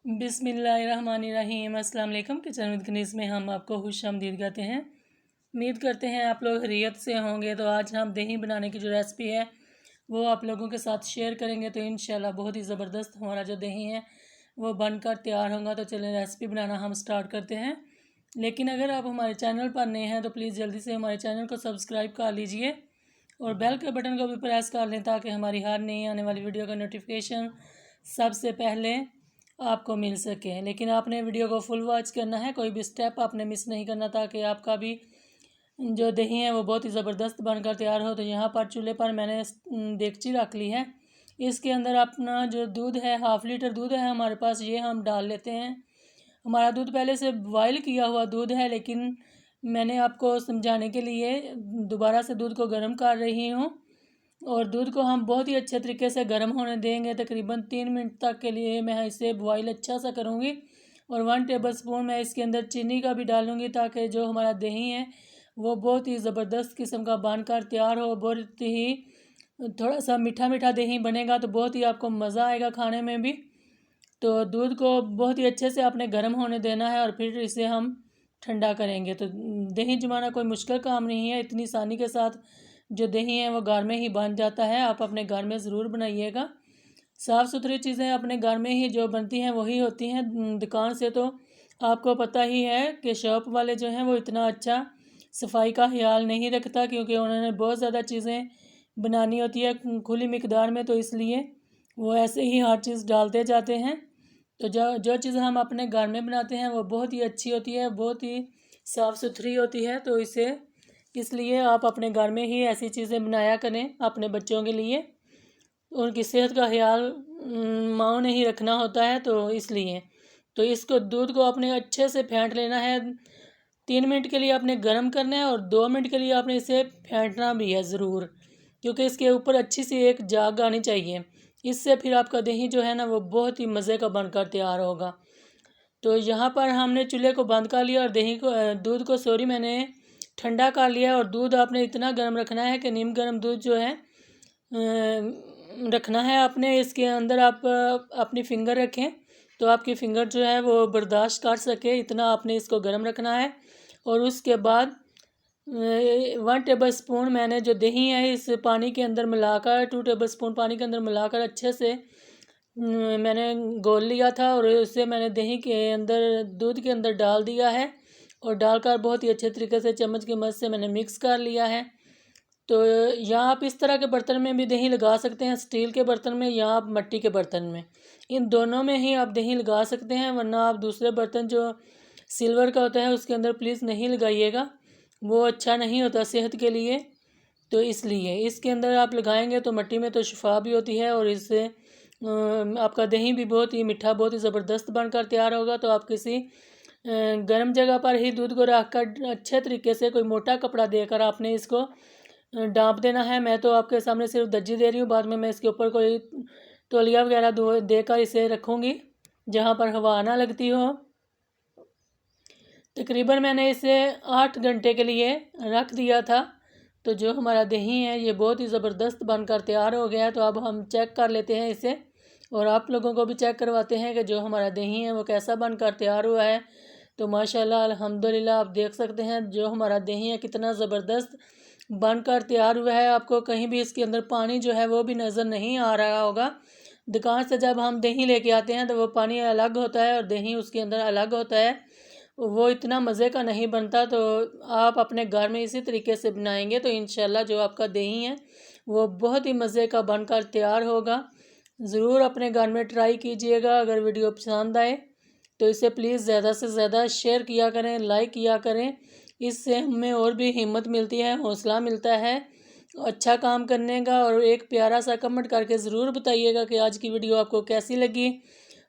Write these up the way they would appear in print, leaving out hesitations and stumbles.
बिस्मिल्लाहिर्रहमानिर्रहीम। अस्सलाम वालेकुम। किचन विद कनीज़ में हम आपको खुशामदीद कहते हैं। उम्मीद करते हैं आप लोग खैरियत से होंगे। तो आज हम दही बनाने की जो रेसिपी है वो आप लोगों के साथ शेयर करेंगे। तो इंशाल्लाह बहुत ही ज़बरदस्त हमारा जो दही है वो बनकर तैयार होगा। तो चलें रेसिपी बनाना हम स्टार्ट करते हैं। लेकिन अगर आप हमारे चैनल पर नए हैं तो प्लीज़ जल्दी से हमारे चैनल को सब्सक्राइब कर लीजिए और बेल के बटन को भी प्रेस कर लें ताकि हमारी हर नई आने वाली वीडियो का नोटिफिकेशन सबसे पहले आपको मिल सके। लेकिन आपने वीडियो को फुल वॉच करना है, कोई भी स्टेप आपने मिस नहीं करना ताकि आपका भी जो दही है वो बहुत ही ज़बरदस्त बनकर तैयार हो। तो यहाँ पर चूल्हे पर मैंने देगची रख ली है। इसके अंदर अपना जो दूध है, हाफ़ लीटर दूध है हमारे पास, ये हम डाल लेते हैं। हमारा दूध पहले से बॉयल किया हुआ दूध है, लेकिन मैंने आपको समझाने के लिए दोबारा से दूध को गर्म कर रही हूँ। और दूध को हम बहुत ही अच्छे तरीके से गर्म होने देंगे। तकरीबन 3 मिनट तक के लिए मैं इसे बॉईल अच्छा सा करूँगी। और 1 टेबल स्पून मैं इसके अंदर चीनी का भी डालूँगी ताकि जो हमारा दही है वो बहुत ही ज़बरदस्त किस्म का बनकर तैयार हो। बहुत ही थोड़ा सा मीठा मीठा दही बनेगा तो बहुत ही आपको मज़ा आएगा खाने में भी। तो दूध को बहुत ही अच्छे से आपने गर्म होने देना है और फिर इसे हम ठंडा करेंगे। तो दही जमाना कोई मुश्किल काम नहीं है, इतनी आसानी के साथ जो दही है वो घर में ही बन जाता है। आप अपने घर में ज़रूर बनाइएगा। साफ़ सुथरी चीज़ें अपने घर में ही जो बनती हैं वही होती हैं। दुकान से तो आपको पता ही है कि शॉप वाले जो हैं वो इतना अच्छा सफाई का ख्याल नहीं रखता, क्योंकि उन्होंने बहुत ज़्यादा चीज़ें बनानी होती है खुली मिकदार में, तो इसलिए वो ऐसे ही हर चीज़ डालते जाते हैं। तो जो जो चीज़ हम अपने घर में बनाते हैं वो बहुत ही अच्छी होती है, बहुत ही साफ़ सुथरी होती है। तो इसलिए आप अपने घर में ही ऐसी चीज़ें बनाया करें अपने बच्चों के लिए। उनकी सेहत का ख्याल माँ ने ही रखना होता है, तो इसलिए तो इसको दूध को आपने अच्छे से फेंट लेना है। 3 मिनट के लिए आपने गर्म करना है और 2 मिनट के लिए आपने इसे फेंटना भी है ज़रूर, क्योंकि इसके ऊपर अच्छी सी एक जाग आनी चाहिए। इससे फिर आपका दही जो है ना वो बहुत ही मज़े का बनकर तैयार होगा। तो यहाँ पर हमने चूल्हे को बंद कर लिया और दूध को मैंने ठंडा कर लिया। और दूध आपने इतना गर्म रखना है कि नीम गर्म दूध जो है रखना है आपने। इसके अंदर आप अपनी फिंगर रखें तो आपकी फिंगर जो है वो बर्दाश्त कर सके, इतना आपने इसको गर्म रखना है। और उसके बाद 1 टेबल स्पून मैंने जो दही है इस पानी के अंदर मिलाकर, 2 टेबल स्पून पानी के अंदर मिलाकर अच्छे से मैंने घोल लिया था। और उसे मैंने दही के अंदर, दूध के अंदर डाल दिया है और डालकर बहुत ही अच्छे तरीके से चम्मच की मदद से मैंने मिक्स कर लिया है। तो यहाँ आप इस तरह के बर्तन में भी दही लगा सकते हैं, स्टील के बर्तन में या आप मिट्टी के बर्तन में, इन दोनों में ही आप दही लगा सकते हैं। वरना आप दूसरे बर्तन जो सिल्वर का होता है उसके अंदर प्लीज़ नहीं लगाइएगा, वो अच्छा नहीं होता सेहत के लिए। तो इसलिए इसके अंदर आप लगाएंगे तो मिट्टी में तो शिफा भी होती है और इससे आपका दही भी बहुत ही मीठा, बहुत ही ज़बरदस्त बनकर तैयार होगा। तो आप किसी गर्म जगह पर ही दूध को रख कर अच्छे तरीके से कोई मोटा कपड़ा देकर आपने इसको डाँप देना है। मैं तो आपके सामने सिर्फ दज्जी दे रही हूँ, बाद में मैं इसके ऊपर कोई तौलिया वगैरह देकर इसे रखूँगी जहाँ पर हवा ना लगती हो। तकरीबन मैंने इसे 8 घंटे के लिए रख दिया था। तो जो हमारा दही है ये बहुत ही ज़बरदस्त बनकर तैयार हो गया है। तो अब हम चेक कर लेते हैं इसे और आप लोगों को भी चेक करवाते हैं कि जो हमारा दही है वो कैसा बनकर तैयार हुआ है। तो माशाल्लाह अल्हम्दुलिल्लाह आप देख सकते हैं जो हमारा दही है कितना ज़बरदस्त बनकर तैयार हुआ है। आपको कहीं भी इसके अंदर पानी जो है वो भी नज़र नहीं आ रहा होगा। दुकान से जब हम दही लेके आते हैं तो वो पानी अलग होता है और दही उसके अंदर अलग होता है, वो इतना मज़े का नहीं बनता। तो आप अपने घर में इसी तरीके से बनाएंगे तो इंशाल्लाह जो आपका दही है वो बहुत ही मज़े का बनकर तैयार होगा। ज़रूर अपने घर में ट्राई कीजिएगा। अगर वीडियो पसंद आए तो इसे प्लीज़ ज़्यादा से ज़्यादा शेयर किया करें, लाइक किया करें। इससे हमें और भी हिम्मत मिलती है, हौसला मिलता है अच्छा काम करने का। और एक प्यारा सा कमेंट करके ज़रूर बताइएगा कि आज की वीडियो आपको कैसी लगी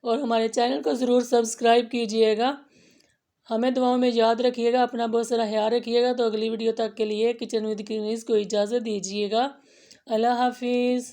और हमारे चैनल को ज़रूर सब्सक्राइब कीजिएगा। हमें दुआओं में याद रखिएगा, अपना बहुत सारा ख्याल रखिएगा। तो अगली वीडियो तक के लिए किचन विद क्वीनीज़ को इजाज़त दीजिएगा। अल्लाह हाफिज़।